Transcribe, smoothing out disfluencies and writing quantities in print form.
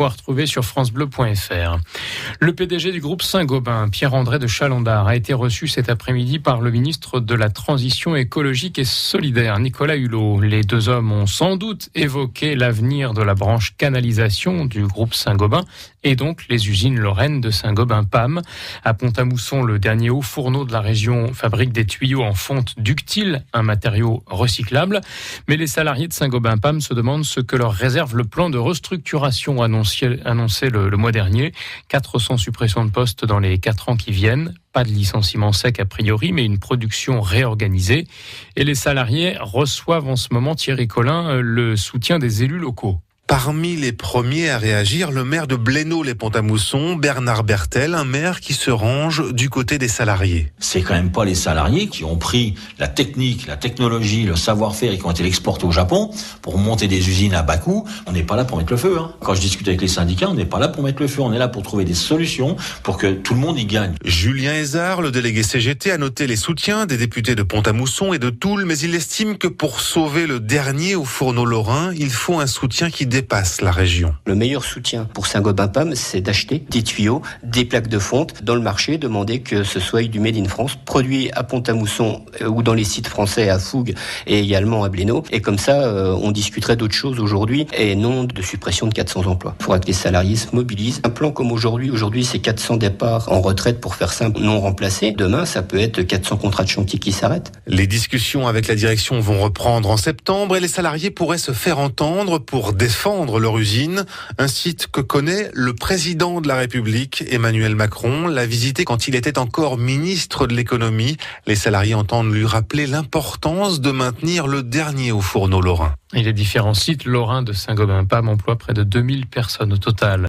À retrouver sur francebleu.fr. Le PDG du groupe Saint-Gobain, Pierre-André de Chalendar, a été reçu cet après-midi par le ministre de la Transition écologique et solidaire, Nicolas Hulot. Les deux hommes ont sans doute évoqué l'avenir de la branche canalisation du groupe Saint-Gobain et donc les usines lorraines de Saint-Gobain-PAM. À Pont-à-Mousson, le dernier haut fourneau de la région fabrique des tuyaux en fonte ductile, un matériau recyclable. Mais les salariés de Saint-Gobain-PAM se demandent ce que leur réserve le plan de restructuration annoncé le mois dernier. 400 suppressions de postes dans les 4 ans qui viennent. Pas de licenciement sec a priori, mais une production réorganisée. Et les salariés reçoivent en ce moment, Thierry Collin, le soutien des élus locaux. Parmi les premiers à réagir, le maire de Blénaud-les-Pont-à-Mousson, Bernard Bertel, un maire qui se range du côté des salariés. C'est quand même pas les salariés qui ont pris la technique, la technologie, le savoir-faire et qui ont été l'exporter au Japon pour monter des usines à bas coût. On n'est pas là pour mettre le feu. Quand je discute avec les syndicats, on n'est pas là pour mettre le feu. On est là pour trouver des solutions pour que tout le monde y gagne. Julien Hézard, le délégué CGT, a noté les soutiens des députés de Pont-à-Mousson et de Toul, mais il estime que pour sauver le dernier au fourneau lorrain, il faut un soutien qui dépasse la région. Le meilleur soutien pour Saint-Gobain-PAM, c'est d'acheter des tuyaux, des plaques de fonte dans le marché, demander que ce soit du Made in France, produit à Pont-à-Mousson ou dans les sites français à Fougue et également à Blénaud. Et comme ça, on discuterait d'autres choses aujourd'hui et non de suppression de 400 emplois. Il faudra que les salariés se mobilisent. Un plan comme aujourd'hui c'est 400 départs en retraite pour faire simple, non remplacés. Demain, ça peut être 400 contrats de chantier qui s'arrêtent. Les discussions avec la direction vont reprendre en septembre et les salariés pourraient se faire entendre pour défendre leur usine, un site que connaît le président de la République, Emmanuel Macron, l'a visité quand il était encore ministre de l'économie. Les salariés entendent lui rappeler l'importance de maintenir le dernier au fourneau lorrain. Et les différents sites lorrains de Saint-Gobain-PAM emploient près de 2000 personnes au total.